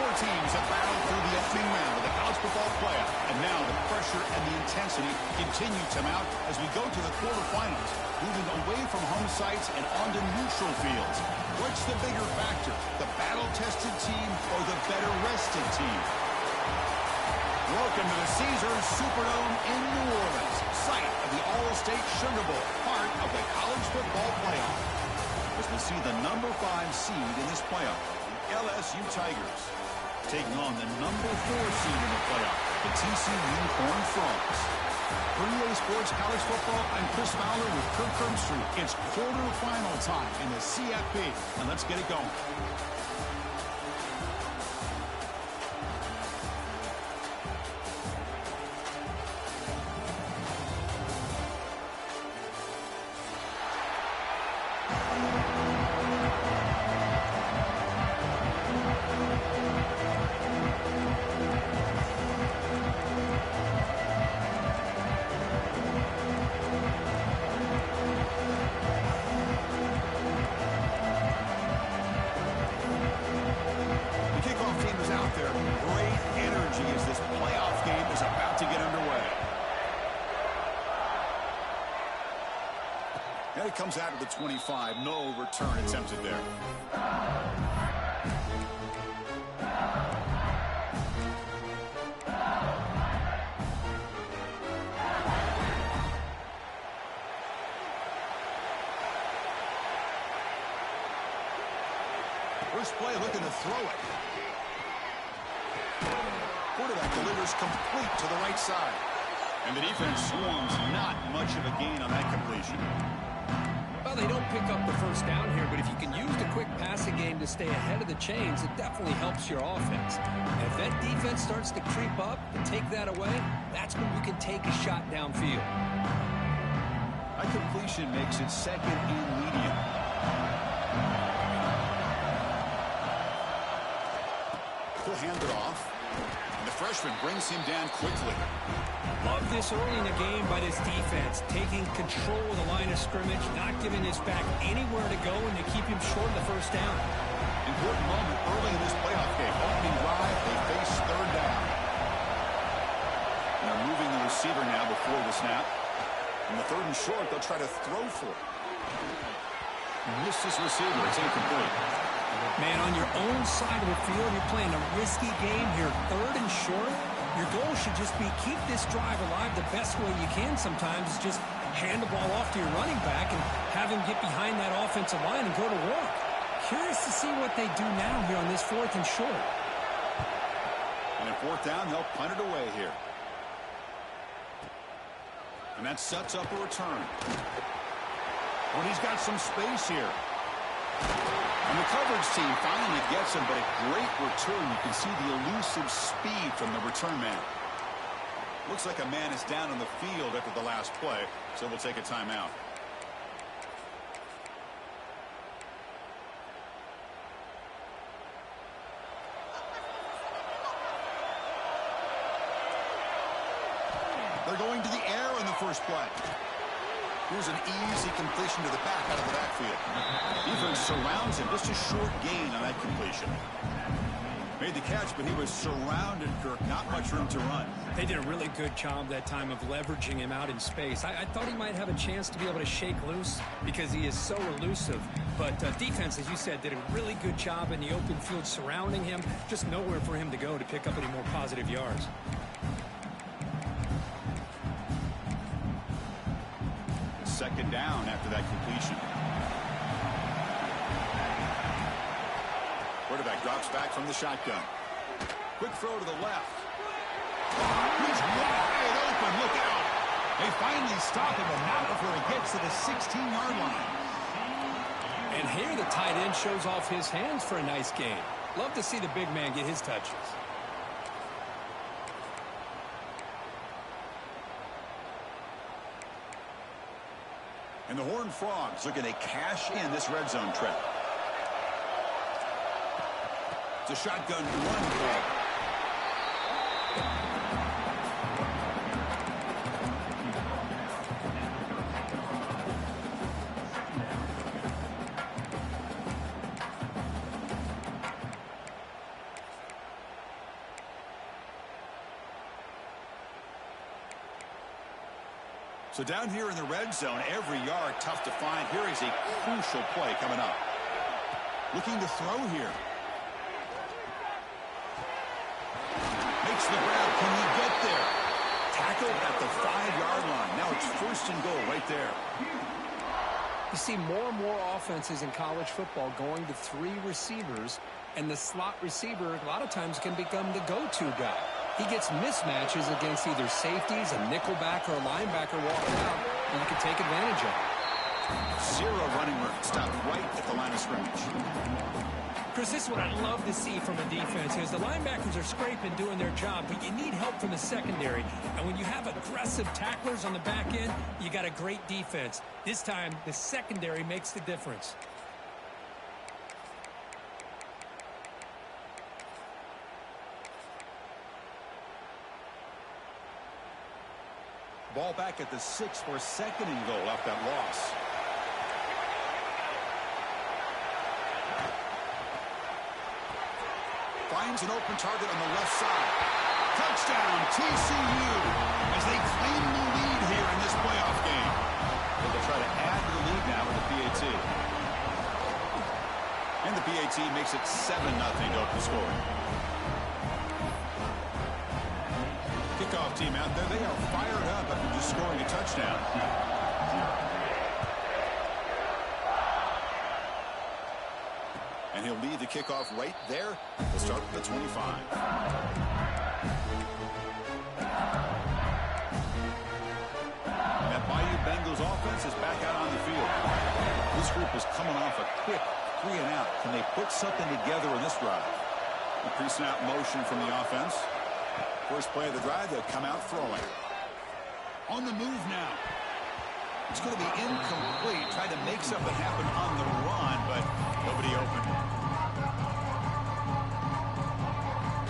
Four teams have battled through the opening round of the college football playoff, and now the pressure and the intensity continue to mount as we go to the quarterfinals, moving away from home sites and onto neutral fields. What's the bigger factor, the battle-tested team or the better-rested team? Welcome to the Caesars Superdome in New Orleans, site of the All-State Sugar Bowl, part of the college football playoff. As we see the number 5 seed in this playoff, the LSU Tigers, taking on the number 4 seed in the playoff, the TCU Horned Frogs. For EA Sports College Football, I'm Chris Fowler with Kirk Herbstreit. It's quarterfinal time in the CFP, and let's get it going. It comes out of the 25. No return attempted there. First play looking to throw it. Quarterback delivers complete to the right side. And the defense swarms, not much of a gain on that completion. Well, they don't pick up the first down here, but if you can use the quick passing game to stay ahead of the chains, it definitely helps your offense. And if that defense starts to creep up and take that away, that's when you can take a shot downfield. That completion makes it second and medium. He'll hand it off. And the freshman brings him down quickly. Love this early in the game by this defense, taking control of the line of scrimmage, not giving his back anywhere to go, and to keep him short of the first down. Important moment early in this playoff game. Opening drive, they face third down. And they're moving the receiver now before the snap. And the third and short, they'll try to throw for it. Missed his receiver. It's incomplete. Man, on your own side of the field, you're playing a risky game here. Third and short. Your goal should just be keep this drive alive the best way you can sometimes. Is just hand the ball off to your running back and have him get behind that offensive line and go to work. Curious to see what they do now here on this fourth and short. And at fourth down, they'll punt it away here. And that sets up a return. Well, he's got some space here. And the coverage team finally gets him, but a great return. You can see the elusive speed from the return man. Looks like a man is down on the field after the last play, so we'll take a timeout. They're going to the air in the first play. Here's an easy completion to the back out of the backfield. Defense surrounds him. Just a short gain on that completion. Made the catch, but he was surrounded, Kirk. Not much room to run. They did a really good job that time of leveraging him out in space. I thought he might have a chance to be able to shake loose because he is so elusive. But defense, as you said, did a really good job in the open field surrounding him. Just nowhere for him to go to pick up any more positive yards. Second down after that completion. Quarterback drops back from the shotgun. Quick throw to the left. He's wide open. Look out. They finally stop him, but not before he gets to the 16-yard line. And here the tight end shows off his hands for a nice gain. Love to see the big man get his touches. And the Horned Frogs looking to cash in this red zone trip. It's a shotgun run play. So down here in the red zone, every yard tough to find. Here is a crucial play coming up. Looking to throw here. Makes the grab. Can he get there? Tackled at the 5-yard line. Now it's 1st and goal right there. You see more and more offenses in college football going to 3 receivers, and the slot receiver a lot of times can become the go-to guy. He gets mismatches against either safeties, a nickelback, or a linebacker walking out, and you can take advantage of it. 0 running room. Stopped right at the line of scrimmage. Chris, this is what I love to see from a defense is the linebackers are scraping, doing their job, but you need help from the secondary. And when you have aggressive tacklers on the back end, you got a great defense. This time, the secondary makes the difference. Ball back at the 6 for 2nd and goal off that loss. Finds an open target on the left side. Touchdown, TCU, as they claim the lead here in this playoff game. They'll try to add to the lead now with the PAT. And the PAT makes it 7-0 to open the score. Kickoff team out there, they are fired up after just scoring a touchdown. And he'll lead the kickoff right there. We'll start at the 25. That Bayou Bengals offense is back out on the field. This group is coming off a quick 3-and-out. Can they put something together in this drive? Increasing out motion from the offense. First play of the drive, they'll come out throwing. On the move now. It's going to be incomplete. Tried to make something happen on the run, but nobody open.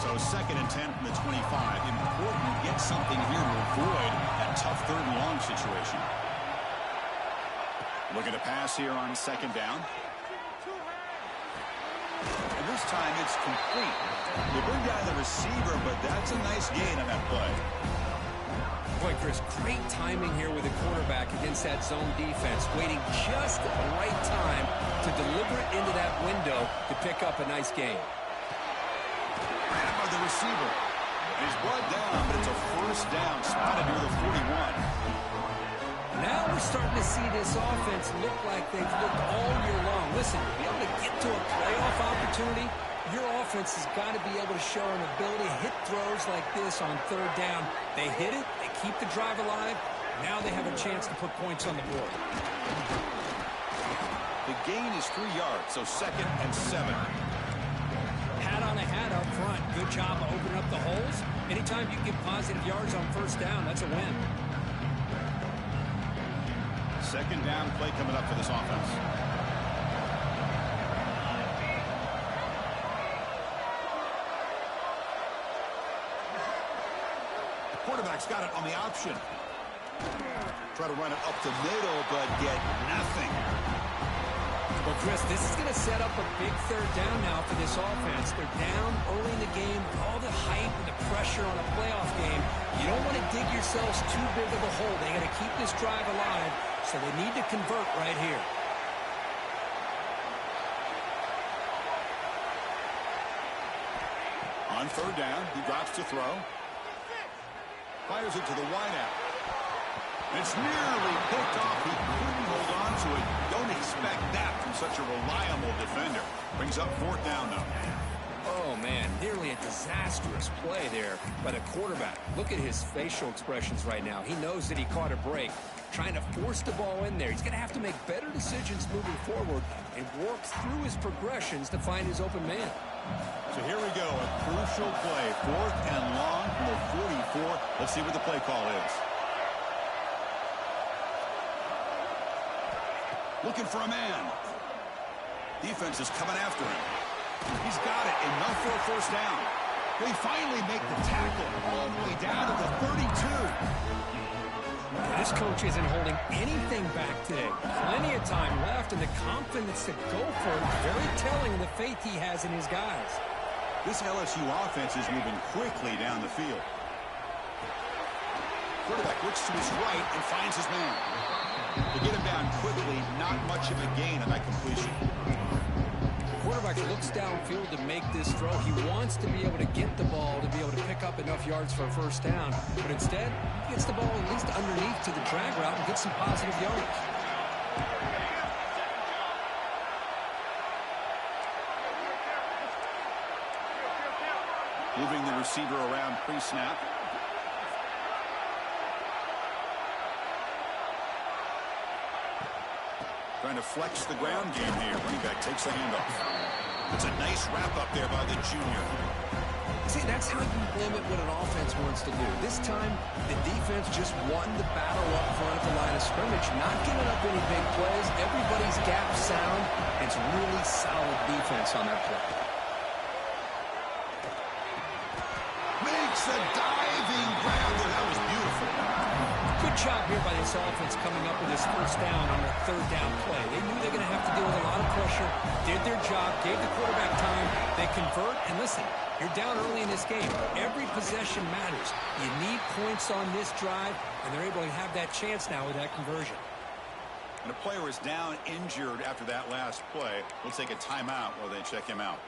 So 2nd and 10 from the 25. Important to get something here to avoid that tough 3rd and long situation. Looking to pass here on 2nd down. And this time it's complete. They bring down the receiver, but that's a nice gain on that play. Boy, Chris, great timing here with the quarterback against that zone defense, waiting just at the right time to deliver it into that window to pick up a nice gain. Grab by the receiver. And he's brought down, but it's a 1st down, spotted near the 41. Now we're starting to see this offense look like they've looked all year long. Listen, to be able to get to a playoff opportunity, your offense has got to be able to show an ability to hit throws like this on 3rd down. They hit it, they keep the drive alive. Now they have a chance to put points on the board. The gain is 3 yards, so 2nd and 7. Hat on a hat up front. Good job of opening up the holes. Anytime you get positive yards on 1st down, that's a win. 2nd down play coming up for this offense. The quarterback's got it on the option. Try to run it up the middle, but get nothing. Well, Chris, this is going to set up a big 3rd down now for this offense. They're down early in the game with all the hype and the pressure on a playoff game. You don't want to dig yourselves too big of a hole. They got to keep this drive alive, so they need to convert right here. On 3rd down, he drops to throw. Fires it to the wideout. It's nearly picked off. He couldn't hold on to it. Don't expect that from such a reliable defender. Brings up 4th down, though. Oh, man, nearly a disastrous play there by the quarterback. Look at his facial expressions right now. He knows that he caught a break, trying to force the ball in there. He's going to have to make better decisions moving forward and work through his progressions to find his open man. So here we go, a crucial play. 4th and long from the 44. Let's see what the play call is. Looking for a man. Defense is coming after him. He's got it. Enough for a 1st down. They finally make the tackle all the way down to the 32. This coach isn't holding anything back today. Plenty of time left and the confidence to go for it. Very telling of the faith he has in his guys. This LSU offense is moving quickly down the field. Quarterback looks to his right and finds his man. To get him down quickly, not much of a gain on that completion. Quarterback looks downfield to make this throw. He wants to be able to get the ball to be able to pick up enough yards for a first down. But instead, he gets the ball at least underneath to the drag route and gets some positive yards. Moving the receiver around pre-snap. Trying to flex the ground game here. Running back takes the handoff. It's a nice wrap-up there by the junior. See, that's how you limit what an offense wants to do. This time, the defense just won the battle up front at the line of scrimmage, not giving up any big plays. Everybody's gap sound. It's really solid defense on that play. Makes a diving grab. That was beautiful. Good job here by this offense coming up with this first down on their third down play. They knew they were going to have to deal with a lot of pressure, did their job, gave the quarterback time. They convert, and listen, you're down early in this game. Every possession matters. You need points on this drive, and they're able to have that chance now with that conversion. And a player is down injured after that last play. We'll take a timeout while they check him out.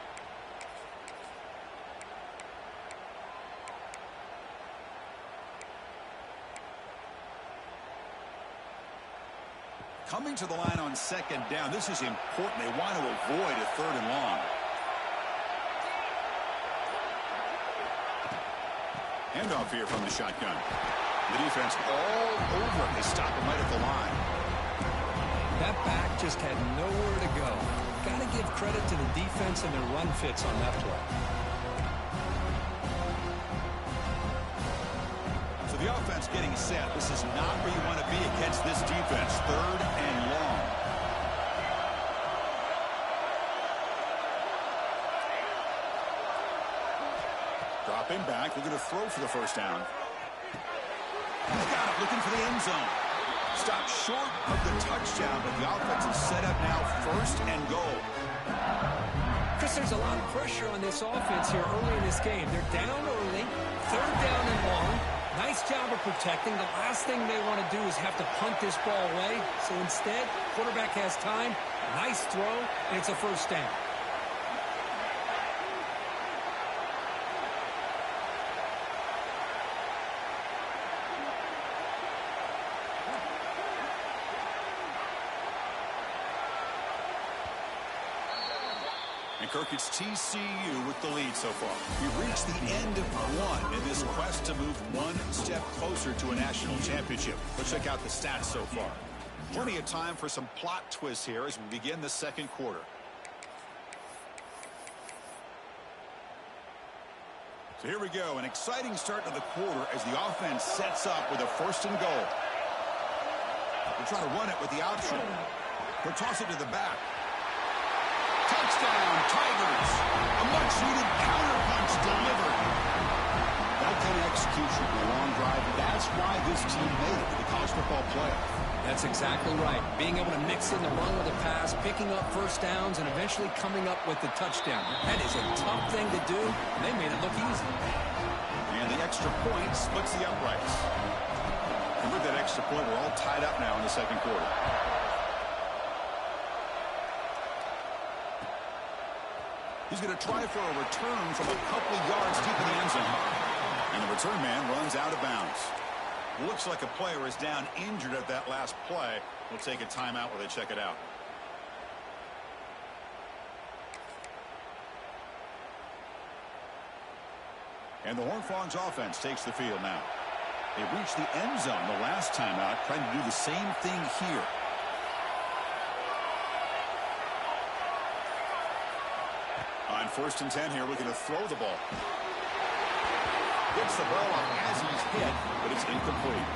Coming to the line on second down. This is important. They want to avoid a third and long. Handoff here from the shotgun. The defense all over. They stop him right at the line. That back just had nowhere to go. Got to give credit to the defense and their run fits on that play. So the offense getting set. This is not where you want to be against this defense. Third and long. Dropping back. Looking to throw for the first down. He's got it. Looking for the end zone. Stopped short of the touchdown, but the offense is set up now first and goal. Chris, there's a lot of pressure on this offense here early in this game. They're down early. Third down and long. Nice job of protecting. The last thing they want to do is have to punt this ball away. So instead, quarterback has time. Nice throw, and it's a first down. And Kirk, it's TCU with the lead so far. We've reached the end of one in this quest to move one step closer to a national championship. Let's check out the stats so far. Plenty of time for some plot twists here as we begin the second quarter. So here we go. An exciting start to the quarter as the offense sets up with a first and goal. They're trying to run it with the option. They'll toss it to the back. Touchdown, Tigers. A much-needed counterpunch delivered. That kind of execution in a long drive, that's why this team made it to the college football playoff. That's exactly right. Being able to mix in the run with the pass, picking up first downs, and eventually coming up with the touchdown. That is a tough thing to do, and they made it look easy. And the extra point splits the uprights. And with that extra point, we're all tied up now in the second quarter. He's going to try for a return from a couple of yards deep in the end zone. And the return man runs out of bounds. Looks like a player is down injured at that last play. We'll take a timeout while they check it out. And the Horned Frogs offense takes the field now. They reached the end zone the last time out, trying to do the same thing here. On 1st and 10 here, looking to throw the ball. Gets the ball up as he's hit, but it's incomplete.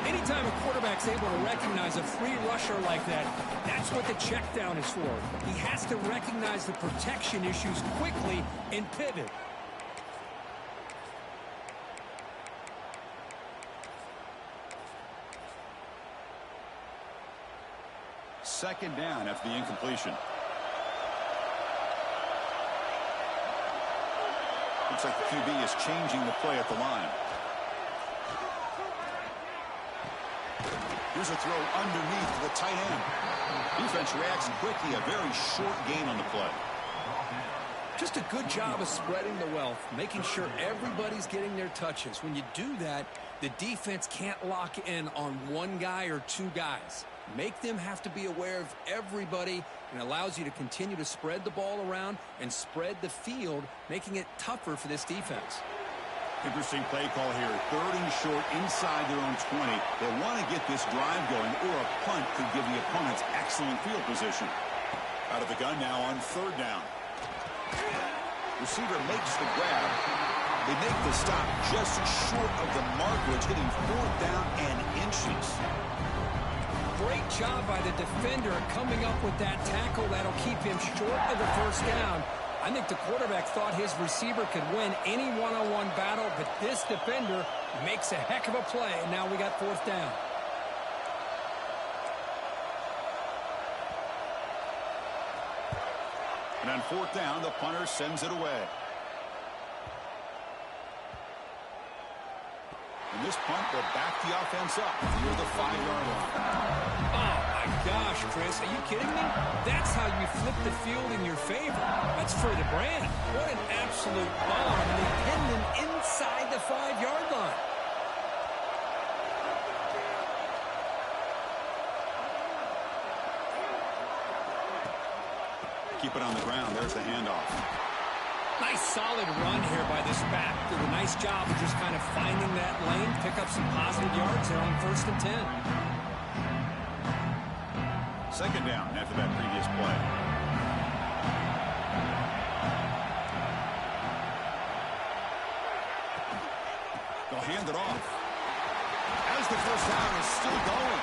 Anytime a quarterback's able to recognize a free rusher like that, that's what the check down is for. He has to recognize the protection issues quickly and pivot. Second down after the incompletion. Looks like the QB is changing the play at the line. Here's a throw underneath to the tight end. Defense reacts quickly. A very short gain on the play. Just a good job of spreading the wealth, making sure everybody's getting their touches. When you do that, the defense can't lock in on one guy or two guys. Make them have to be aware of everybody, and allows you to continue to spread the ball around and spread the field, making it tougher for this defense. Interesting play call here. 3rd and short inside their own 20. They want to get this drive going, or a punt could give the opponents excellent field position. Out of the gun now on 3rd down. Receiver makes the grab. They make the stop just short of the markers, hitting 4th down and inches. Great job by the defender coming up with that tackle. That'll keep him short of the 1st down. I think the quarterback thought his receiver could win any one-on-one battle, but this defender makes a heck of a play, and now we got 4th down. And on 4th down, the punter sends it away. And this punt will back the offense up near the 5-yard line. Oh, my gosh, Chris. Are you kidding me? That's how you flip the field in your favor. That's for the brand. What an absolute bomb. And they pinned him inside the 5-yard line. Keep it on the ground. There's the handoff. Nice solid run here by this back. Did a nice job of just kind of finding that lane, pick up some positive yards there on 1st and 10. 2nd down after that previous play. They'll hand it off. As the 1st down is still going.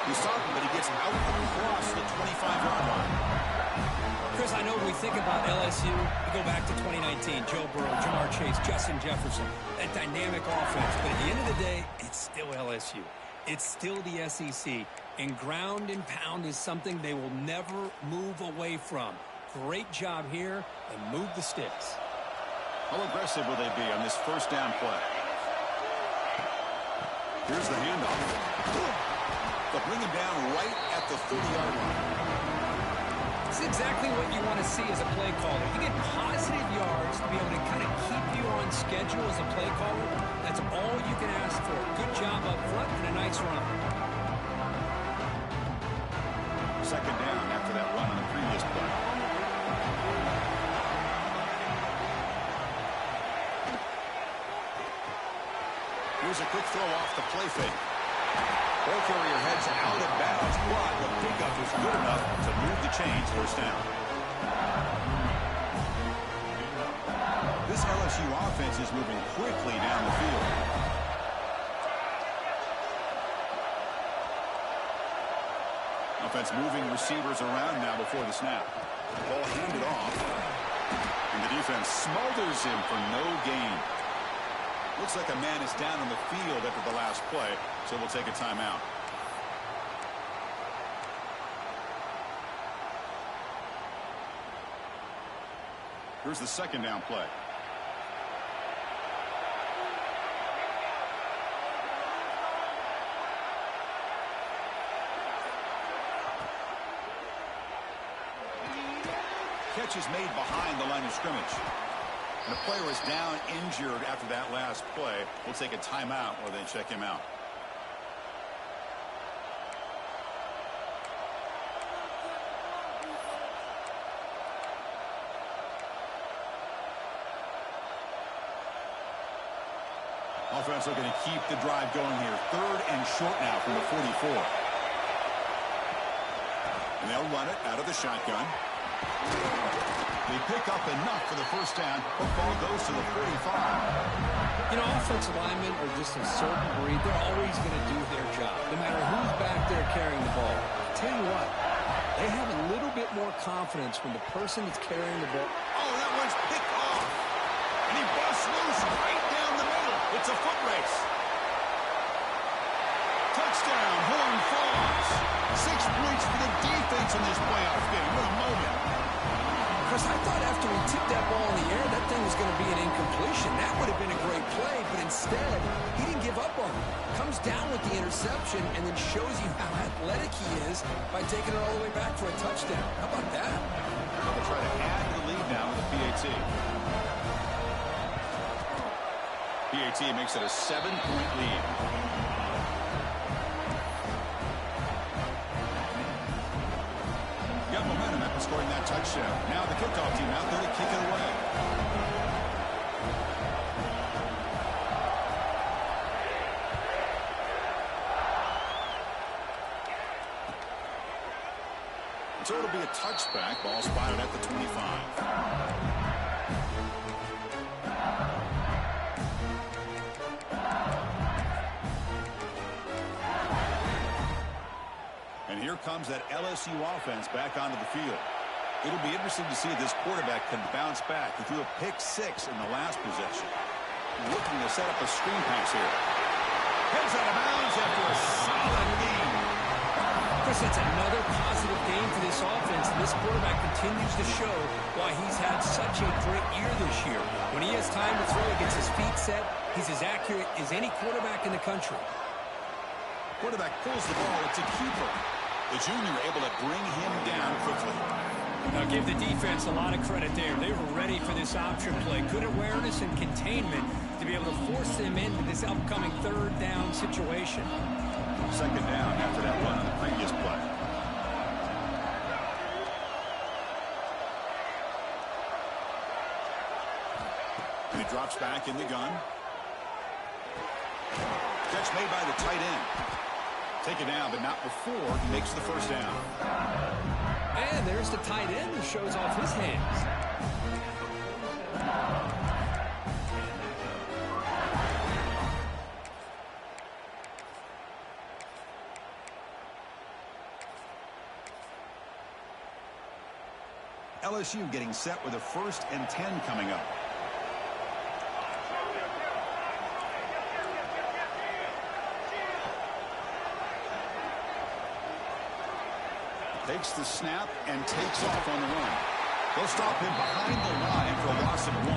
He stopped him, but he gets out across the 25-yard line. Chris, I know when we think about LSU, we go back to 2019, Joe Burrow, Jamar Chase, Justin Jefferson, that dynamic offense. But at the end of the day, it's still LSU. It's still the SEC. And ground and pound is something they will never move away from. Great job here, and move the sticks. How aggressive will they be on this 1st down play? Here's the handoff. They'll bring him down right at the 30-yard line. It's exactly what you want to see as a play caller. You get positive yards to be able to kind of keep you on schedule as a play caller. That's all you can ask for. Good job up front and a nice run. 2nd down after that run on the previous play. Here's a quick throw off the play fake. Ball carrier heads out of bounds, but the pickup is good enough to move the chains. 1st down. This LSU offense is moving quickly down the field. Offense moving receivers around now before the snap. Ball handed off. And the defense smothers him for no gain. Looks like a man is down on the field after the last play, so we'll take a timeout. Here's the 2nd down play. Catch is made behind the line of scrimmage. And the player is down injured after that last play. We'll take a timeout while they check him out. Offense looking to keep the drive going here. 3rd and short now from the 44. And they'll run it out of the shotgun. They pick up enough for the 1st down. Football goes to the 45. You know, offensive linemen are just a certain breed. They're always going to do their job, no matter who's back there carrying the ball. I'll tell you what, they have a little bit more confidence when the person that's carrying the ball. Oh, that one's picked off. And he busts loose right down the middle. It's a foot race. Touchdown, Horn Frogs. 6 points for the defense in this playoff game. What a moment. Chris, I thought after he tipped that ball in the air, that thing was going to be an incompletion. That would have been a great play, but instead, he didn't give up on it. Comes down with the interception and then shows you how athletic he is by taking it all the way back for a touchdown. How about that? They'll try to add to the lead now with the PAT. PAT makes it a 7-point lead. Got momentum after scoring that touchdown. Now the kickoff team out there to kick it away. So it'll be a touchback. Ball spotted at the 25. And here comes that LSU offense back onto the field. It'll be interesting to see if this quarterback can bounce back. He threw a pick-6 in the last possession. Looking to set up a screen pass here. Heads out of bounds after a solid game. Chris, it's another positive game for this offense, and this quarterback continues to show why he's had such a great year this year. When he has time to throw, he gets his feet set. He's as accurate as any quarterback in the country. Quarterback pulls the ball. It's a keeper. The junior able to bring him down quickly. Now give the defense a lot of credit there. They were ready for this option play. Good awareness and containment to be able to force them into this upcoming third down situation. Second down after that run on the previous play. And he drops back in the gun. Catch made by the tight end. Take it down, but not before he makes the first down. And there's the tight end who shows off his hands. LSU getting set with a 1st and 10 coming up. Takes the snap and takes off on the run. They'll stop him behind the line for a loss of 1.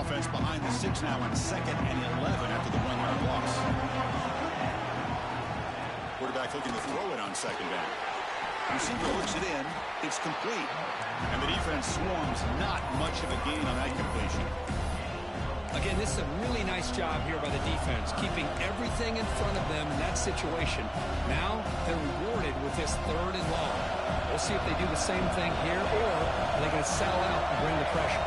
Offense behind the 6 now on 2nd and 11 after the 1-yard loss. Quarterback looking to throw it on 2nd down. Receiver looks it in. It's complete. And the defense swarms. Not much of a gain on that completion. Again, this is a really nice job here by the defense, keeping everything in front of them in that situation. Now they're rewarded with this 3rd and long. We'll see if they do the same thing here, or are they going to settle out and bring the pressure.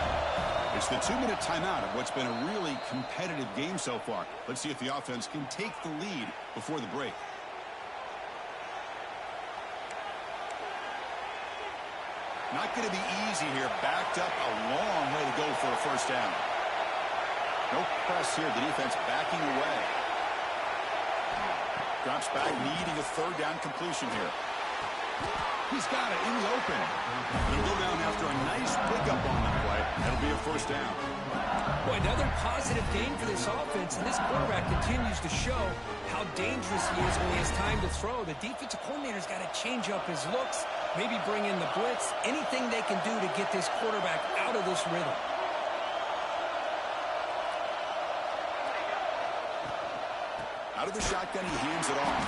It's the 2-minute timeout of what's been a really competitive game so far. Let's see if the offense can take the lead before the break. Not going to be easy here. Backed up a long way to go for a 1st down. No press here. The defense backing away. Drops back, needing a 3rd down completion here. He's got it in the open. They'll go down after a nice pickup on that play. That'll be a 1st down. Boy, another positive game for this offense, and this quarterback continues to show how dangerous he is when he has time to throw. The defensive coordinator's got to change up his looks, maybe bring in the blitz, anything they can do to get this quarterback out of this rhythm. Out of the shotgun, he hands it off.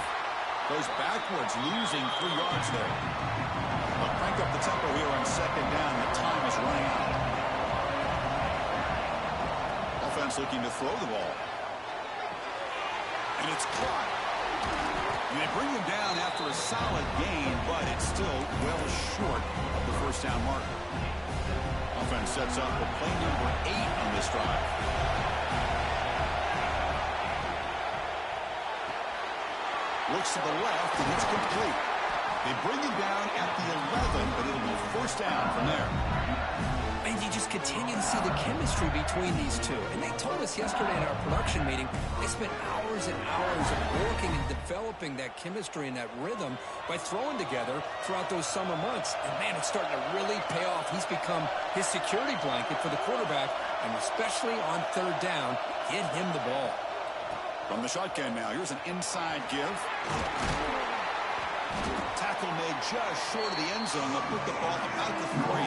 Goes backwards, losing 3 yards there. They'll crank up the tempo here on 2nd down. The time is running out. Offense looking to throw the ball. And it's caught. And they bring him down after a solid gain, but it's still well short of the 1st down mark. Offense sets up for play number 8 on this drive. Looks to the left, and it's complete. They bring him down at the 11, but it'll be 1st down from there. And you just continue to see the chemistry between these two. And they told us yesterday in our production meeting, they spent hours and hours of working and developing that chemistry and that rhythm by throwing together throughout those summer months. And, man, it's starting to really pay off. He's become his security blanket for the quarterback, and especially on third down, get him the ball. From the shotgun now, here's an inside give. Tackle made just short of the end zone. They'll put the ball about the 3.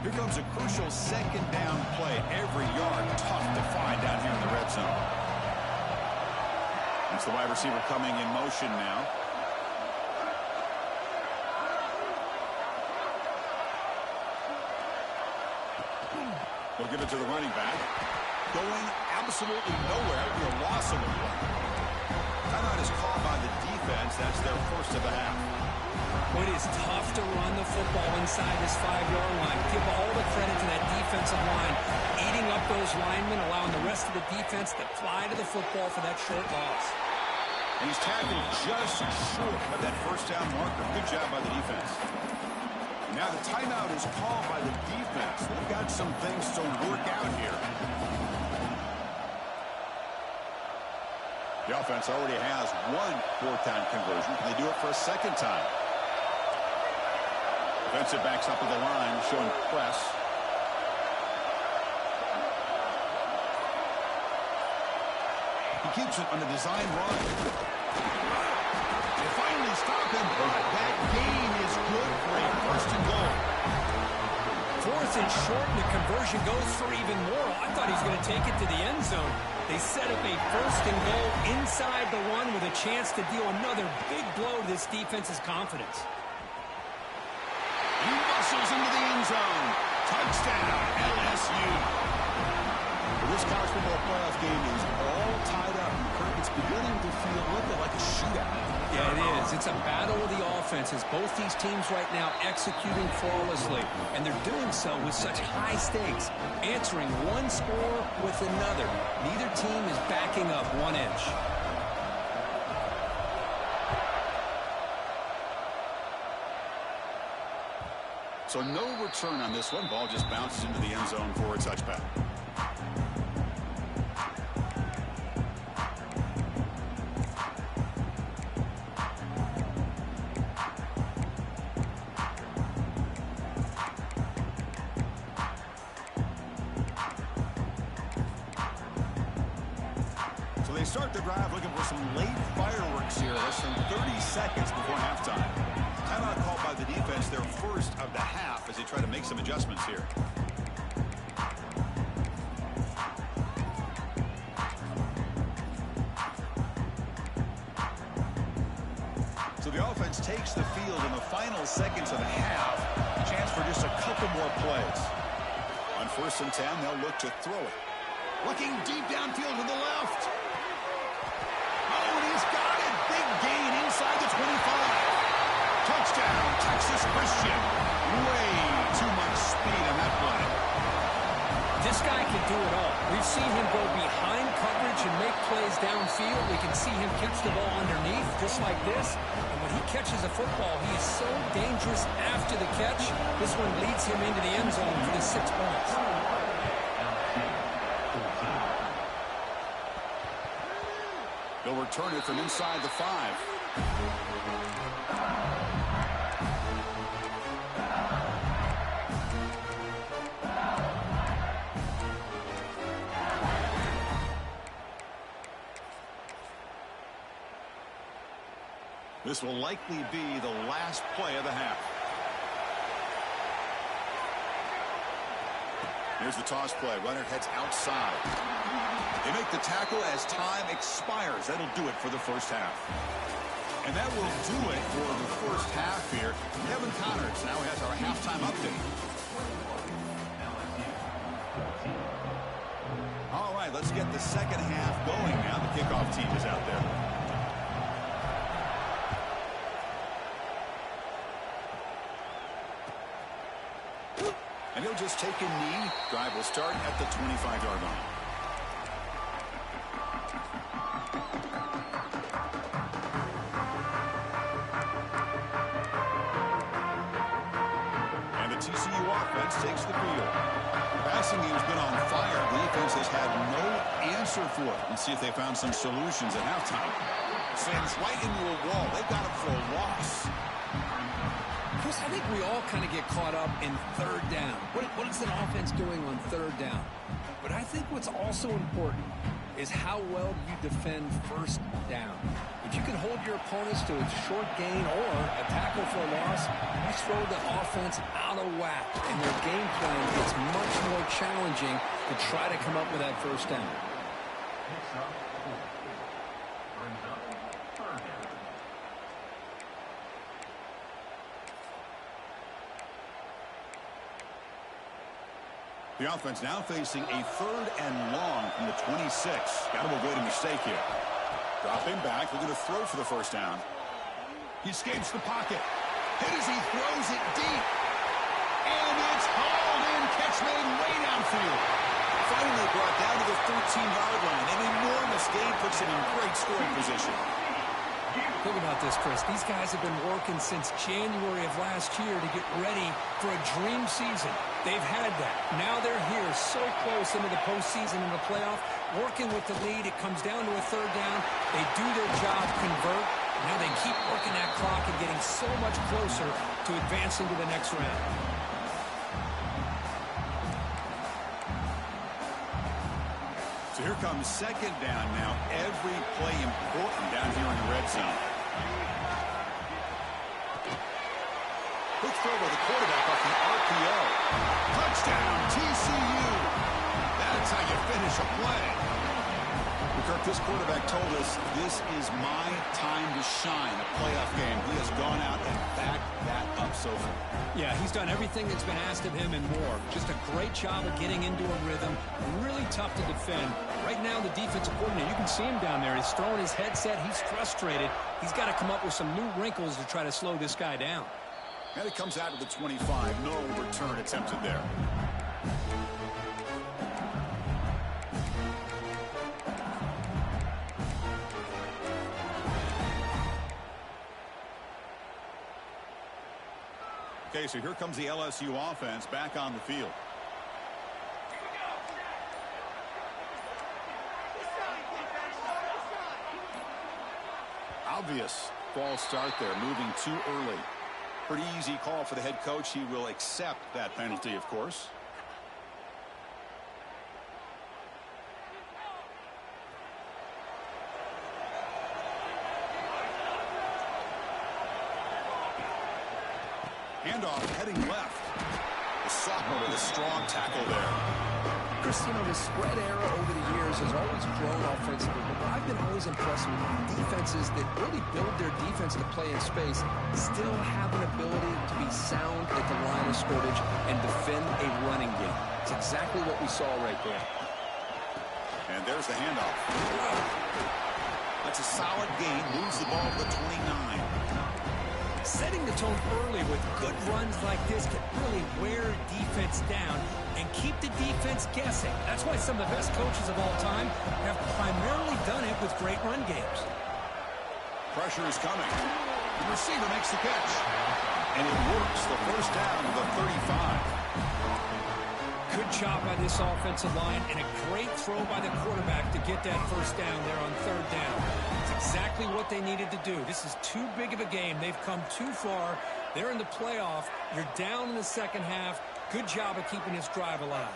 Here comes a crucial second down play. Every yard tough to find down here in the red zone. It's the wide receiver coming in motion now. They'll give it to the running back. Going absolutely nowhere. It'll be a loss of the play. Timeout is called by the defense. That's their first of the half. It is tough to run the football inside this 5-yard line. Give all the credit to that defensive line, eating up those linemen, allowing the rest of the defense to fly to the football for that short loss. And he's tackled just short of that first down marker. Good job by the defense. Now the timeout is called by the defense. They've got some things to work out here. The offense already has one fourth-down conversion. Can they do it for a second time? Defensive backs up to the line, showing press. He keeps it on the design run. They finally stop him, but that gain is good for a first and goal. Fourth and short, and the conversion goes for even more. I thought he was going to take it to the end zone. They set up a first and goal inside the 1 with a chance to deal another big blow to this defense's confidence. He muscles into the end zone. Touchdown, LSU. This college football playoff game is all tied up. It's beginning to feel a little bit like a shootout. Yeah, it is. It's a battle of the offenses. Both these teams right now executing flawlessly, and they're doing so with such high stakes, answering one score with another. Neither team is backing up 1 inch. So no return on this one. Ball just bounces into the end zone for a touchback. So they start the drive looking for some late fireworks here. Less than 30 seconds before halftime. Timeout called by the defense, their first of the half, as they try to make some adjustments here. So the offense takes the field in the final seconds of the half. A chance for just a couple more plays. On 1st and 10, they'll look to throw it. Looking deep downfield to the left. Oh, and he's got it. Big gain inside the 25. Touchdown, Texas Christian. Way too much speed on that play. This guy can do it all. We've seen him go behind coverage and make plays downfield. We can see him catch the ball underneath, just like this. And when he catches a football, he is so dangerous after the catch. This one leads him into the end zone for the 6 points. They'll return it from inside the 5. This will likely be the last play of the half. Here's the toss play. Runner heads outside. They make the tackle as time expires. That'll do it for the first half. And that will do it for the first half here. Kevin Connors now has our halftime update. All right, let's get the second half going now. The kickoff team is out there. And he'll just take a knee. Drive will start at the 25-yard line. TCU offense takes the field. Passing game's been on fire. Defense has had no answer for it. Let's see if they found some solutions at halftime. Slams right into a wall. They've got him for a loss. Chris, I think we all kind of get caught up in third down. What is an offense doing on third down? But I think what's also important is how well you defend first down. If you can hold your opponents to a short gain or a tackle for a loss, you throw the offense out of whack, and their game plan gets much more challenging to try to come up with that first down. The offense now facing a 3rd and long from the 26. Got to avoid a mistake here. Dropping back, looking to throw for the first down. He escapes the pocket. Hit as he throws it deep. And it's hauled in. Catch made way downfield. Finally brought down to the 13-yard line. An enormous gain puts him in great scoring position. Think about this, Chris. These guys have been working since January of last year to get ready for a dream season. They've had that. Now they're here so close into the postseason and the playoff, working with the lead. It comes down to a third down. They do their job, convert. Now they keep working that clock and getting so much closer to advancing to the next round. So here comes second down now. Every play important down here in the red zone. Quick throw by the quarterback off the RPO. Touchdown, TCU. That's how you finish a play. Kirk, this quarterback told us this is my time to shine, a playoff game. He has gone out and backed that up so far. Yeah, he's done everything that's been asked of him and more. Just a great job of getting into a rhythm. Really tough to defend. Right now, the defensive coordinator, you can see him down there. He's throwing his headset. He's frustrated. He's got to come up with some new wrinkles to try to slow this guy down. And it comes out to the 25. No return attempted there. Okay, so here comes the LSU offense back on the field. Obvious false start there, moving too early. Pretty easy call for the head coach. He will accept that penalty, of course. Handoff heading left. The sophomore with a strong tackle there. Chris, you know, the spread era over the years has always grown offensively, but I've been always impressed with defenses that really build their defense to play in space, still have an ability to be sound at the line of scrimmage and defend a running game. It's exactly what we saw right there. And there's the handoff. That's a solid gain. Moves the ball to the 29. Setting the tone early with good runs like this can really wear defense down and keep the defense guessing. That's why some of the best coaches of all time have primarily done it with great run games. Pressure is coming. The receiver makes the catch. And it works. The first down to the 35. Good job by this offensive line and a great throw by the quarterback to get that first down there on third down. It's exactly what they needed to do. This is too big of a game. They've come too far. They're in the playoff. You're down in the second half. Good job of keeping this drive alive.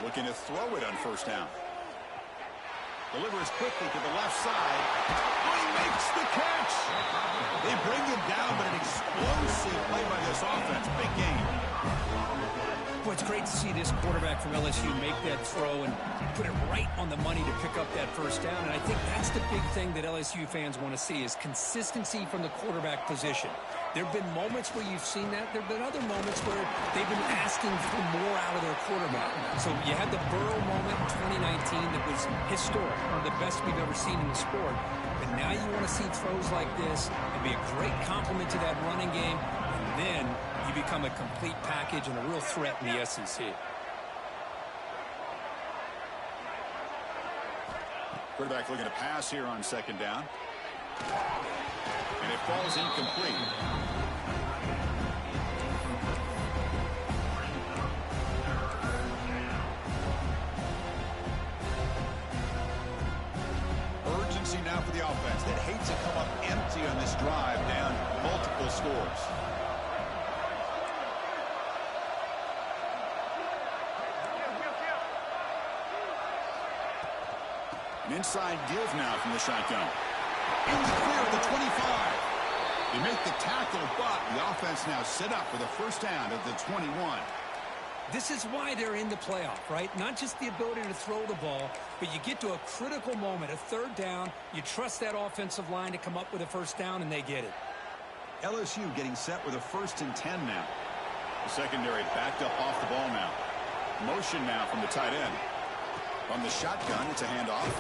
Looking to throw it on first down. Delivers quickly to the left side. Oh, he makes the catch. They bring him down, but an explosive play by this offense. Big game. Boy, it's great to see this quarterback from LSU make that throw and put it right on the money to pick up that first down. And I think that's the big thing that LSU fans want to see is consistency from the quarterback position. There have been moments where you've seen that. There have been other moments where they've been asking for more out of their quarterback. So you had the Burrow moment in 2019 that was historic, one of the best we've ever seen in the sport. But now you want to see throws like this and be a great complement to that running game. And then you become a complete package and a real threat in the SEC. Quarterback looking to pass here on second down. And if falls incomplete. Urgency now for the offense that hates to come up empty on this drive, down multiple scores. An inside give now from the shotgun. In the clear of the 25. They make the tackle, but the offense now set up for the first down at the 21. This is why they're in the playoff, right? Not just the ability to throw the ball, but you get to a critical moment, a third down. You trust that offensive line to come up with a first down, and they get it. LSU getting set with a 1st and 10 now. The secondary backed up off the ball now. Motion now from the tight end. From the shotgun, it's a handoff.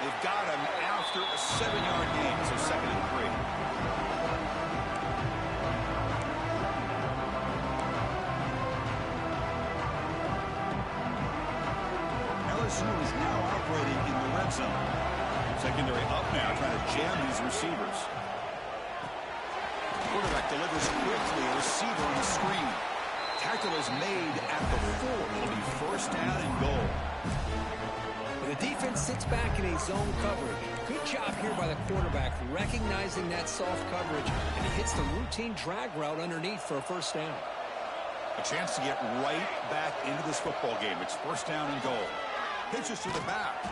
They've got him after a 7-yard gain, so 2nd and 3. LSU is now operating in the red zone. Secondary up now, trying to jam these receivers. Quarterback delivers quickly, a receiver on the screen. Tackle is made at the 4. It'll be 1st down and goal. The defense sits back in a zone coverage. Good job here by the quarterback, recognizing that soft coverage, and he hits the routine drag route underneath for a 1st down. A chance to get right back into this football game. It's 1st down and goal. Pitches to the back.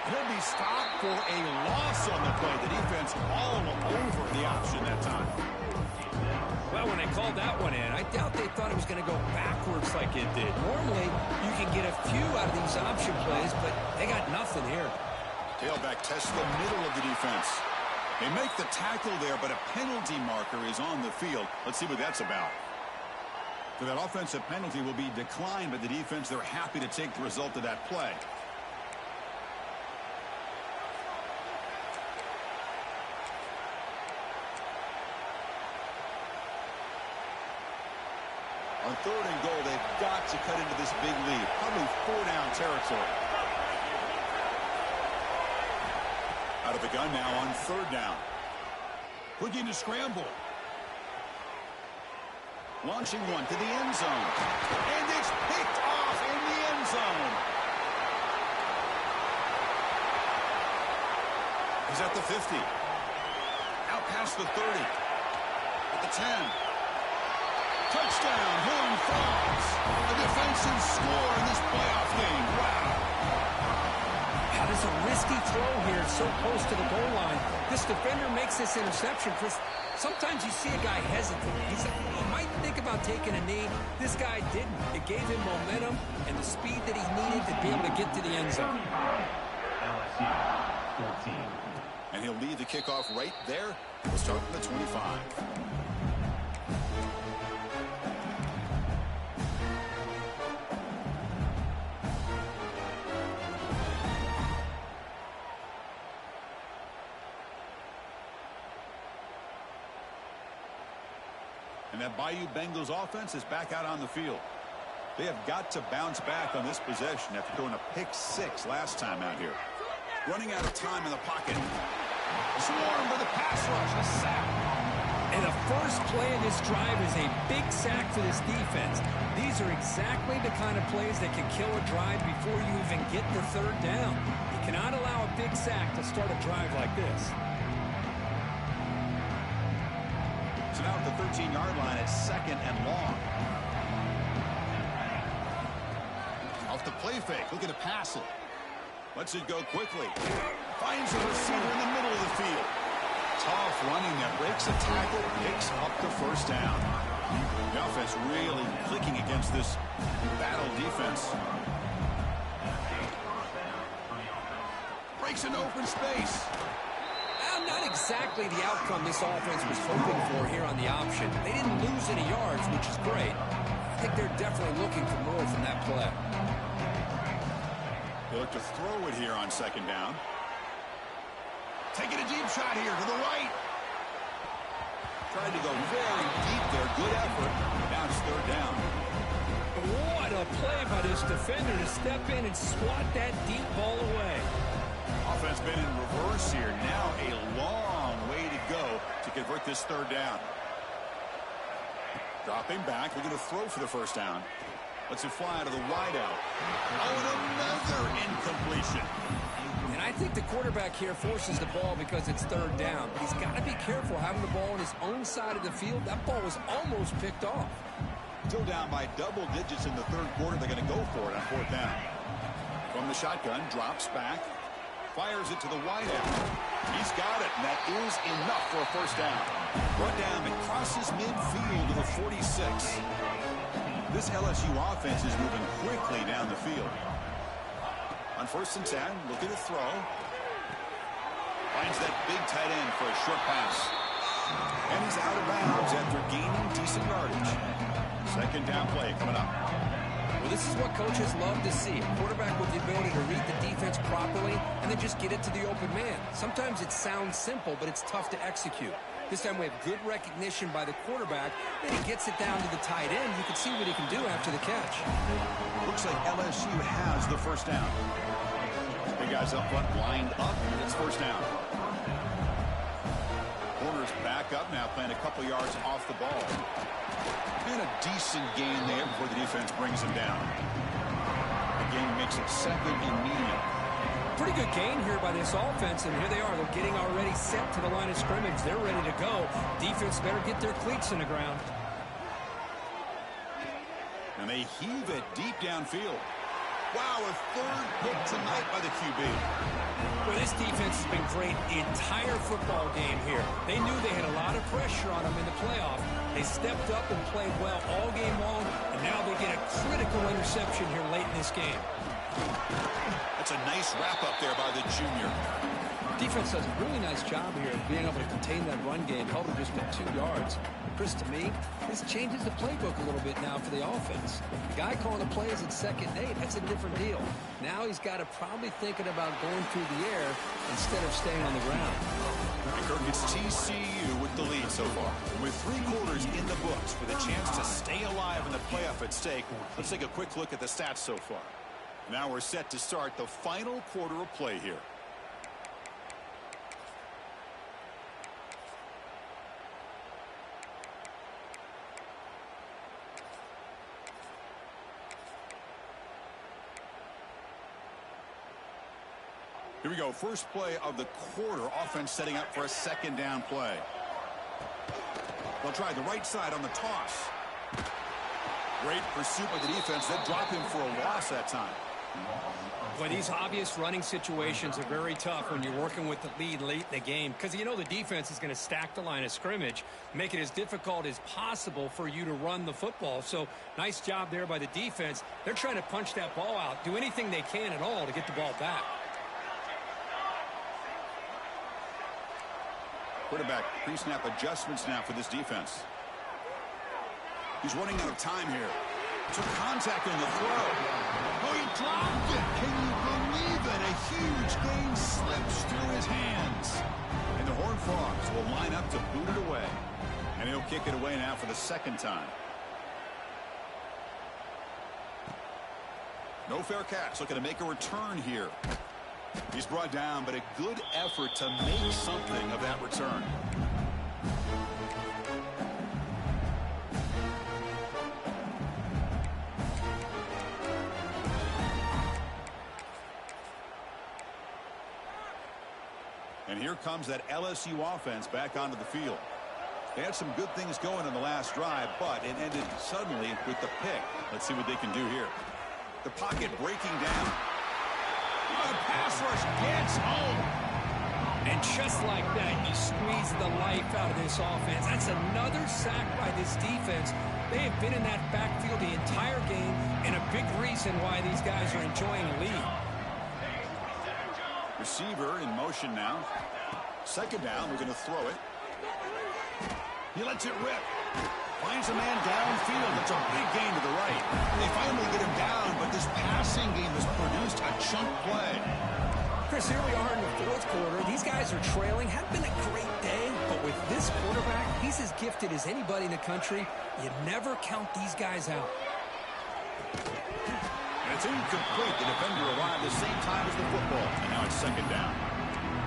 He'll be stopped for a loss on the play. The defense all over the option that time. Well, when they called that one in, I doubt they thought it was going to go backwards like it did. Normally, you can get a few out of these option plays, but they got nothing here. Tailback tests the middle of the defense. They make the tackle there, but a penalty marker is on the field. Let's see what that's about. So that offensive penalty will be declined by the defense. They're happy to take the result of that play. On 3rd and goal, they've got to cut into this big lead. Probably 4-down territory. Out of the gun now on 3rd down. Looking to scramble. Launching one to the end zone. And it's picked off in the end zone. He's at the 50. Out past the 30. At the 10. Touchdown, Horned Frogs. A defensive score in this playoff game. Wow. How does a risky throw here so close to the goal line? This defender makes this interception. Chris, sometimes you see a guy hesitate. He might think about taking a knee. This guy didn't. It gave him momentum and the speed that he needed to be able to get to the end zone. LSU 14. And he'll lead the kickoff right there. We'll start from the 25. And that Bayou Bengals offense is back out on the field. They have got to bounce back on this possession after throwing a pick 6 last time out here. Running out of time in the pocket. Swarm with a pass rush, a sack. And the first play of this drive is a big sack for this defense. These are exactly the kind of plays that can kill a drive before you even get the 3rd down. You cannot allow a big sack to start a drive like this. So now at the 13-yard line, it's 2nd and long. Off the play fake, looking to pass it. Lets it go quickly. Finds a receiver in the middle of the field. Tough running there, breaks a tackle, picks up the 1st down. The offense really clicking against this battle defense. Breaks an open space. Not exactly the outcome this offense was hoping for here on the option. They didn't lose any yards, which is great. I think they're definitely looking for more from that play. They look to throw it here on 2nd down. Taking a deep shot here to the right. Tried to go very deep there. Good effort. Now it's 3rd down. What a play by this defender to step in and swat that deep ball away. Offense been in reverse here. Now a long way to go to convert this third down. Dropping back, looking to throw for the first down. Lets it fly to the wideout. Oh, and another incompletion. And I think the quarterback here forces the ball because it's third down. But he's got to be careful having the ball on his own side of the field. That ball was almost picked off. Still down by double digits in the third quarter. They're going to go for it on fourth down. From the shotgun, drops back. Fires it to the wideout. He's got it, and that is enough for a first down. Brought down and crosses midfield to the 46. This LSU offense is moving quickly down the field. On 1st and 10, looking to throw. Finds that big tight end for a short pass. And he's out of bounds after gaining decent yardage. Second down play coming up. Well, this is what coaches love to see. A quarterback with the ability to read the defense properly and then just get it to the open man. Sometimes it sounds simple, but it's tough to execute. This time we have good recognition by the quarterback. Then he gets it down to the tight end. You can see what he can do after the catch. Looks like LSU has the first down. Big guys up front lined up, and it's first down. Corners back up now, playing a couple yards off the ball. And a decent gain there before the defense brings him down. The gain makes it 2nd and medium. Pretty good gain here by this offense, and here they are. They're getting already set to the line of scrimmage. They're ready to go. Defense better get their cleats in the ground. And they heave it deep downfield. Wow, a third pick tonight by the QB. Well, this defense has been great the entire football game here. They knew they had a lot of pressure on them in the playoff. They stepped up and played well all game long, and now they get a critical interception here late in this game. That's a nice wrap-up there by the junior. Defense does a really nice job here of being able to contain that run game, held him just at 2 yards. Chris, to me, this changes the playbook a little bit now for the offense. The guy calling the plays at 2nd and 8, that's a different deal. Now he's got to probably thinking about going through the air instead of staying on the ground. And Kirk, it's TCU with the lead so far. With 3 quarters in the books with a chance to stay alive in the playoff at stake, let's take a quick look at the stats so far. Now we're set to start the final quarter of play here. Here we go. First play of the quarter. Offense setting up for a 2nd down play. They'll try the right side on the toss. Great pursuit by the defense. They'll drop him for a loss that time. But these obvious running situations are very tough when you're working with the lead late in the game because you know the defense is going to stack the line of scrimmage, make it as difficult as possible for you to run the football. So nice job there by the defense. They're trying to punch that ball out, do anything they can at all to get the ball back. Quarterback pre-snap adjustments now for this defense. He's running out of time here. Took contact on the throw. Oh, he dropped it. Can you believe it? A huge gain slips through his hands. And the Horned Frogs will line up to boot it away. And he'll kick it away now for the 2nd time. No fair catch. Looking to make a return here. He's brought down, but a good effort to make something of that return. And here comes that LSU offense back onto the field. They had some good things going in the last drive, but it ended suddenly with the pick. Let's see what they can do here. The pocket breaking down. Oh, the pass rush gets home. And just like that, you squeeze the life out of this offense. That's another sack by this defense. They have been in that backfield the entire game, and a big reason why these guys are enjoying a lead. Receiver in motion now. 2nd down, we're going to throw it. He lets it rip. Finds a man downfield. That's a big gain to the right. They finally get him down, but this passing game has produced a chunk play. Chris, here we are in the 4th quarter. These guys are trailing. Hadn't been a great day, but with this quarterback, he's as gifted as anybody in the country. You never count these guys out. And it's incomplete. The defender arrived the same time as the football. And now it's 2nd down.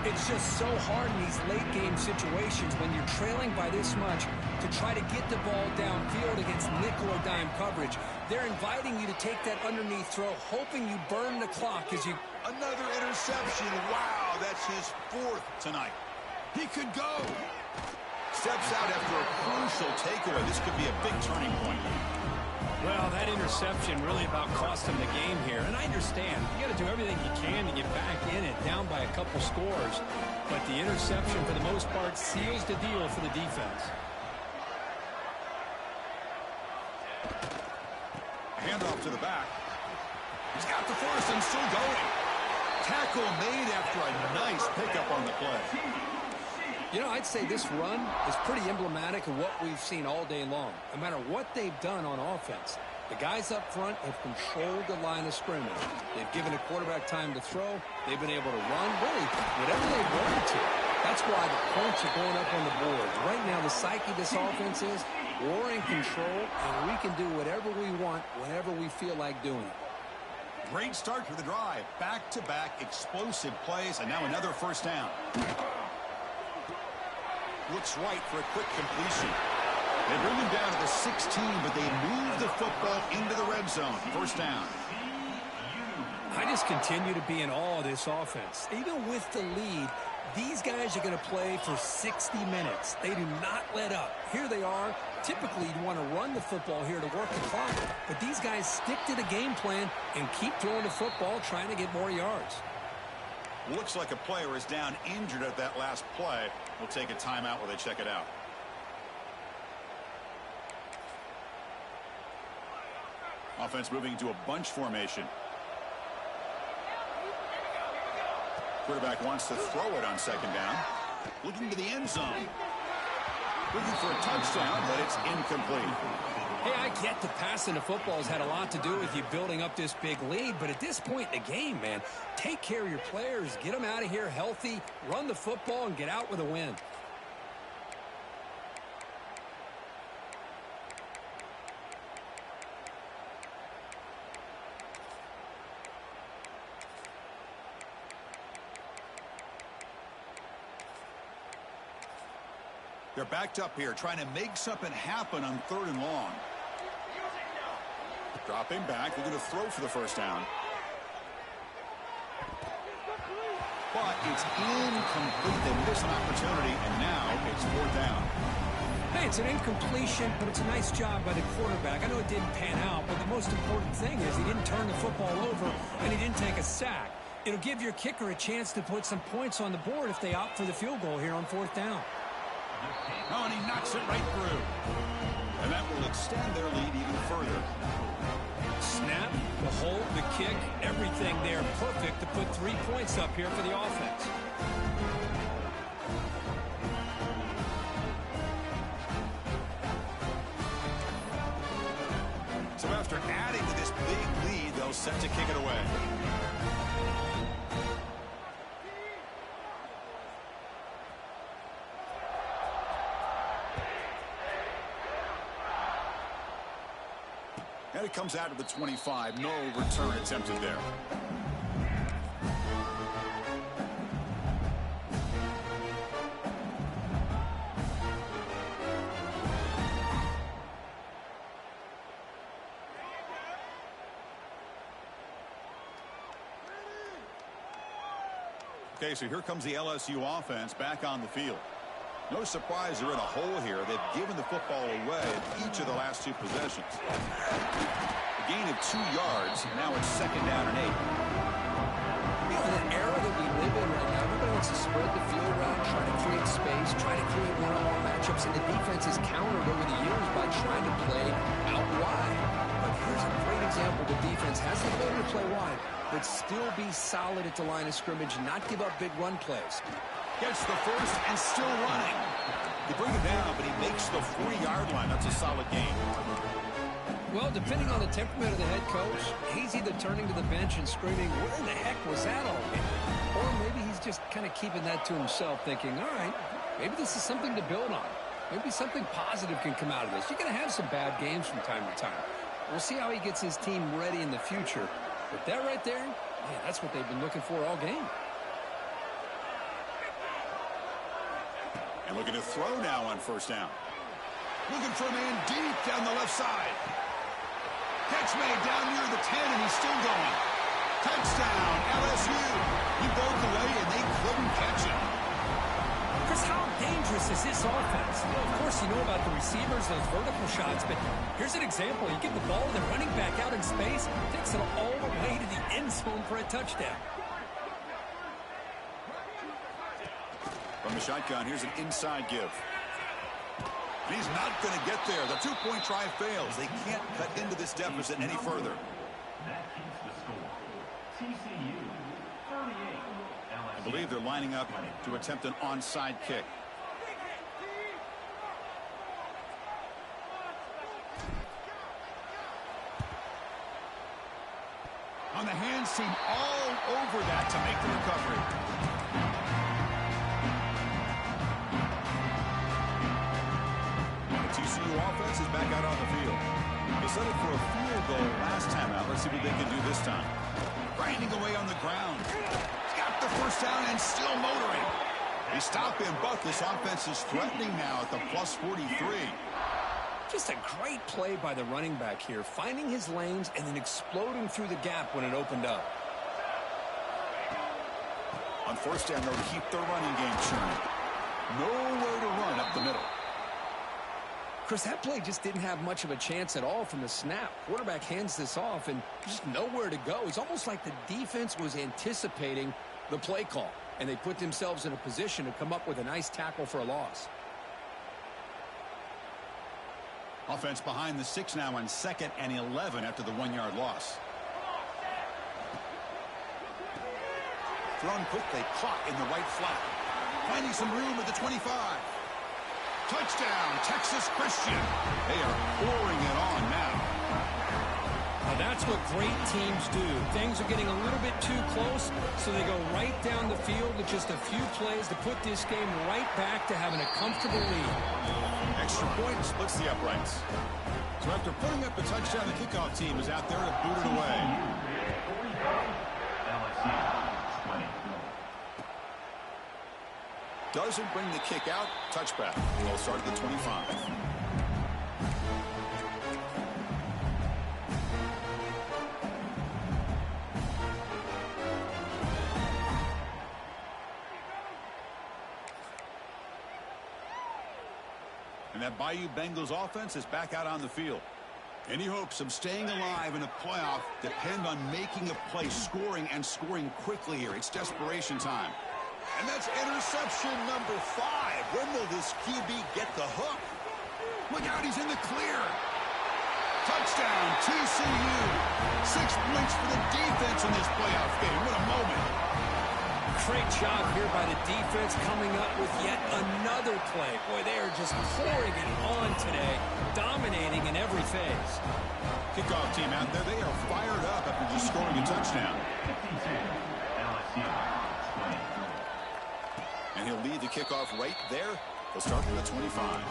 It's just so hard in these late-game situations when you're trailing by this much to try to get the ball downfield against nickel or dime coverage. They're inviting you to take that underneath throw, hoping you burn the clock as you... Another interception. Wow, that's his 4th tonight. He could go. Steps out after a crucial takeaway. This could be a big turning point. Well, that interception really about cost him the game here. And I understand. You got to do everything you can to get back in it, down by a couple scores. But the interception, for the most part, seals the deal for the defense. Handoff to the back. He's got the first and still going. Tackle made after a nice pickup on the play. You know, I'd say this run is pretty emblematic of what we've seen all day long. No matter what they've done on offense, the guys up front have controlled the line of scrimmage. They've given a quarterback time to throw. They've been able to run, really, whatever they wanted to. That's why the points are going up on the board. Right now, the psyche of this offense is we're in control, and we can do whatever we want whenever we feel like doing it. Great start to the drive. Back-to-back explosive plays, and now another first down. Looks right for a quick completion. They bring him down to the 16, but they move the football into the red zone. First down. I just continue to be in awe of this offense. Even with the lead, these guys are going to play for 60 minutes. They do not let up. Here they are. Typically, you'd want to run the football here to work the clock, but these guys stick to the game plan and keep throwing the football, trying to get more yards. Looks like a player is down injured at that last play. We'll take a timeout while they check it out. Offense moving into a bunch formation. Quarterback wants to throw it on second down. Looking to the end zone. Looking for a touchdown, but it's incomplete. Hey, I get the passing the football has had a lot to do with you building up this big lead, but at this point in the game, man, take care of your players, get them out of here healthy, run the football, and get out with a win. They're backed up here, trying to make something happen on 3rd and long. Dropping back, looking to throw for the first down. But it's incomplete. They miss an opportunity, and now it's 4th down. Hey, it's an incompletion, but it's a nice job by the quarterback. I know it didn't pan out, but the most important thing is he didn't turn the football over, and he didn't take a sack. It'll give your kicker a chance to put some points on the board if they opt for the field goal here on 4th down. Oh, and he knocks it right through. And that will extend their lead even further. Snap, the hold, the kick, everything there perfect to put 3 points up here for the offense. So after adding to this big lead, they'll set to kick it away. And it comes out of the 25. No return attempted there. Okay, so here comes the LSU offense back on the field. No surprise they're in a hole here. They've given the football away in each of the last 2 possessions. A gain of 2 yards. Now it's 2nd down and 8. You know, in an era that we live in right now, everybody wants to spread the field around, try to create space, try to create one-on-one matchups, and the defense is countered over the years by trying to play out wide. But here's a great example. The defense has the ability to play wide, but still be solid at the line of scrimmage and not give up big run plays. Gets the first and still running. They bring him down, but he makes the 40-yard line. That's a solid gain. Well, depending on the temperament of the head coach, he's either turning to the bench and screaming, where in the heck was that all game? Or maybe he's just kind of keeping that to himself, thinking, all right, maybe this is something to build on. Maybe something positive can come out of this. You're going to have some bad games from time to time. We'll see how he gets his team ready in the future. But that right there, man, that's what they've been looking for all game. Looking to throw now on first down. Looking for a man deep down the left side. Catch made down near the 10, and he's still going. Touchdown, LSU. He broke away, and they couldn't catch him. Chris, how dangerous is this offense? Well, of course, you know about the receivers, those vertical shots, but here's an example. You get the ball, the running back out in space, takes it all the way to the end zone for a touchdown. From the shotgun, here's an inside give. He's not going to get there. The two-point try fails. They can't cut into this deficit any further. That keeps the score. TCU 38. I believe they're lining up to attempt an onside kick. On the hands team all over that to make the recovery. TCU offense is back out on the field. They settled for a field goal last time out. Let's see what they can do this time. Grinding away on the ground. He's got the first down and still motoring. They stop him, but this offense is threatening now at the plus 43. Just a great play by the running back here, finding his lanes and then exploding through the gap when it opened up. On first down, they'll keep their running game churning. Nowhere to run up the middle. Chris, that play just didn't have much of a chance at all from the snap. Quarterback hands this off and just nowhere to go. It's almost like the defense was anticipating the play call, and they put themselves in a position to come up with a nice tackle for a loss. Offense behind the 6 now on 2nd and 11 after the 1-yard loss. Thrown quickly, caught in the right flat. Finding some room at the 25. Touchdown, Texas Christian. They are pouring it on now. Now that's what great teams do. Things are getting a little bit too close, so they go right down the field with just a few plays to put this game right back to having a comfortable lead. Extra point splits the uprights. So after putting up a touchdown, the kickoff team is out there to boot it away. Doesn't bring the kick out. Touchback. They'll start at the 25. And that Bayou Bengals offense is back out on the field. Any hopes of staying alive in a playoff depend on making a play, scoring, and scoring quickly here. It's desperation time. And that's interception number 5. When will this QB get the hook? Look out, he's in the clear. Touchdown, TCU. 6 points for the defense in this playoff game. What a moment. Great job here by the defense coming up with yet another play. Boy, they are just pouring it on today, dominating in every phase. Kickoff team out there, they are fired up after just scoring a touchdown. And he'll lead the kickoff right there. They'll start with the 25.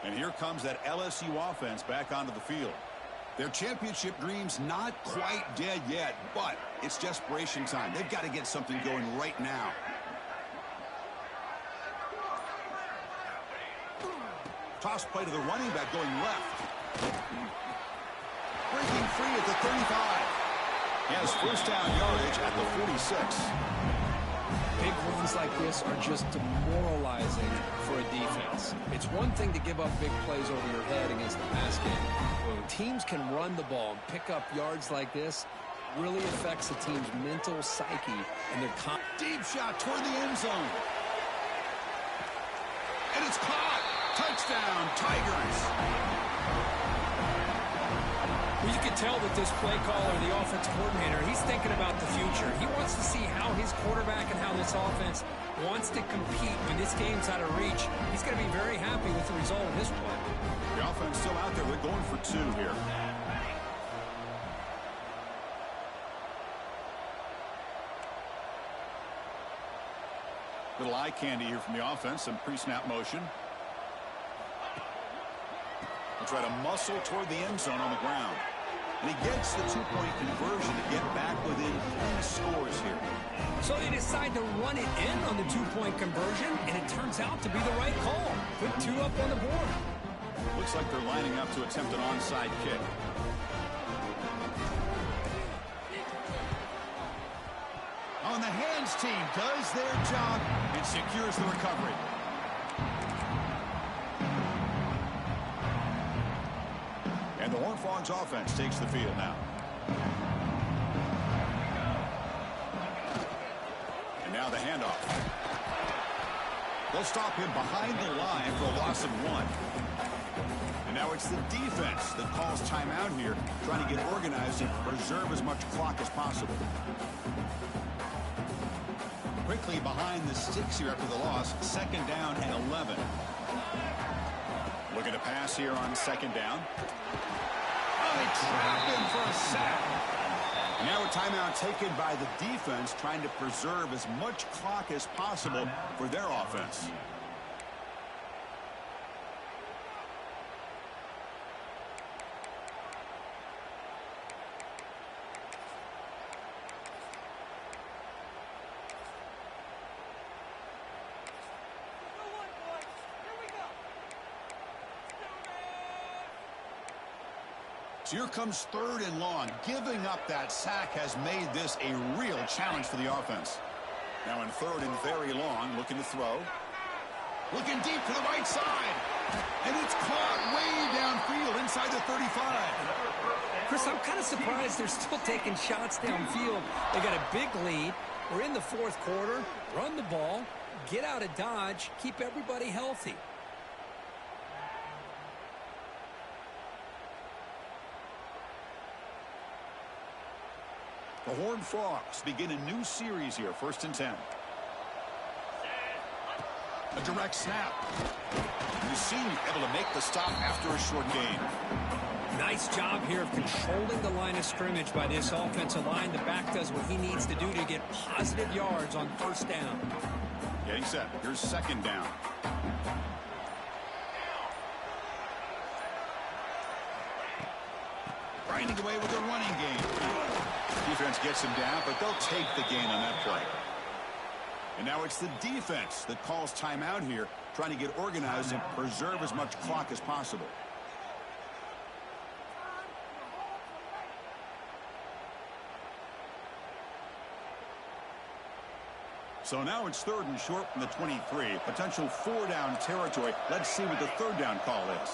And here comes that LSU offense back onto the field. Their championship dreams not quite dead yet, but it's desperation time. They've got to get something going right now. Toss play to the running back going left. Breaking free at the 35. He has first down yardage at the 46. Big runs like this are just demoralizing for a defense. It's one thing to give up big plays over your head against the pass game. When teams can run the ball and pick up yards like this, really affects the team's mental psyche and their deep shot toward the end zone. And it's caught. Touchdown, Tigers. Well, you can tell that this play caller, the offense coordinator, he's thinking about the future. He wants to see how his quarterback and how this offense wants to compete when this game's out of reach. He's going to be very happy with the result of this play. The offense still out there. They're going for 2 here. little eye candy here from the offense. Some pre-snap motion. They'll try to muscle toward the end zone on the ground. And he gets the two-point conversion to get back within 3 scores here. So they decide to run it in on the two-point conversion, and it turns out to be the right call. Put 2 up on the board. Looks like they're lining up to attempt an onside kick. On the hands team does their job and secures the recovery. And the Horned Frogs offense takes the field now. And now the handoff. They'll stop him behind the line for a loss of 1. And now it's the defense that calls timeout here, trying to get organized and preserve as much clock as possible. Quickly behind the sticks here after the loss. 2nd down and 11. Looking to pass here on 2nd down. Oh, they trap him for a sack. And now a timeout taken by the defense, trying to preserve as much clock as possible for their offense. So here comes 3rd and long. Giving up that sack has made this a real challenge for the offense. Now in 3rd and very long, looking to throw. Looking deep to the right side. And it's caught way downfield inside the 35. Chris, I'm kind of surprised they're still taking shots downfield. They got a big lead. We're in the 4th quarter. Run the ball. Get out of Dodge. Keep everybody healthy. The Horned Frogs begin a new series here, 1st and 10. A direct snap. The senior able to make the stop after a short gain. Nice job here of controlling the line of scrimmage by this offensive line. The back does what he needs to do to get positive yards on 1st down. Getting set. Here's 2nd down. Grinding away with a running game. Defense gets him down, but they'll take the gain on that play. And now it's the defense that calls timeout here, trying to get organized and preserve as much clock as possible. So now it's 3rd and short from the 23. Potential 4-down territory. Let's see what the 3rd down call is.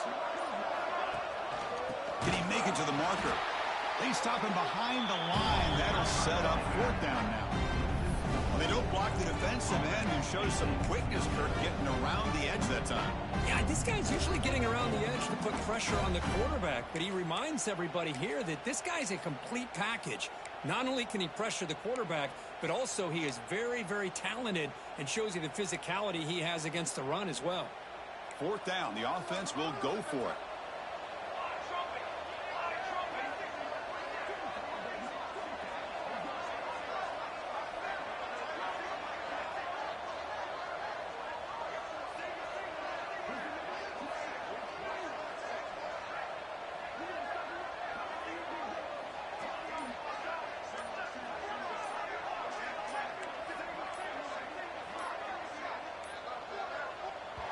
Can he make it to the marker? They stop him behind the line. That'll set up 4th down now. Well, they don't block the defensive end and show some quickness, Kirk, getting around the edge that time. Yeah, this guy's usually getting around the edge to put pressure on the quarterback, but he reminds everybody here that this guy's a complete package. Not only can he pressure the quarterback, but also he is very, very talented and shows you the physicality he has against the run as well. 4th down. The offense will go for it.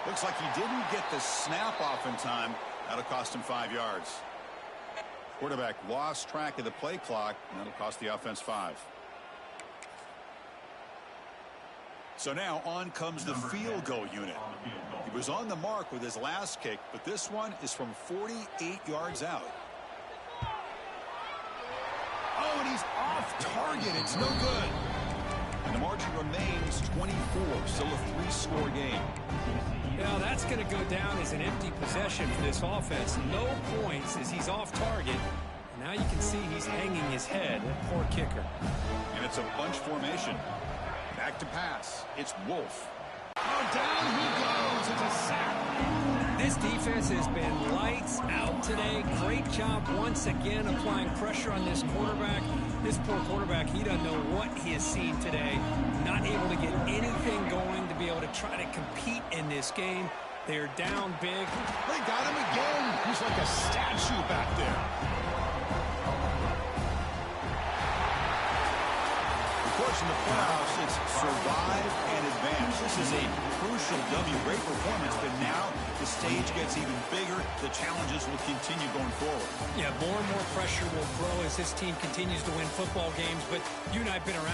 Looks like he didn't get the snap off in time. That'll cost him 5 yards. Quarterback lost track of the play clock. And that'll cost the offense 5. So now on comes the field goal unit. He was on the mark with his last kick, but this one is from 48 yards out. Oh, and he's off target. It's no good. And the margin remains 24. Still a 3-score game. Now that's going to go down as an empty possession for this offense. No points as he's off target. And now you can see he's hanging his head. Poor kicker. And it's a bunch formation. Back to pass. It's Wolf. Oh, down he goes. It's a sack. This defense has been lights out today. Great job once again applying pressure on this quarterback. This poor quarterback, he doesn't know what he has seen today. Not able to get anything going to be able to try to compete in this game. They're down big. They got him again. He's like a statue back there. Of course, in the playoffs, it's survive and advance. This is a crucial W. Great performance, but now the stage gets even bigger. The challenges will continue going forward. Yeah, more and more pressure will grow as this team continues to win football games, but you and I have been around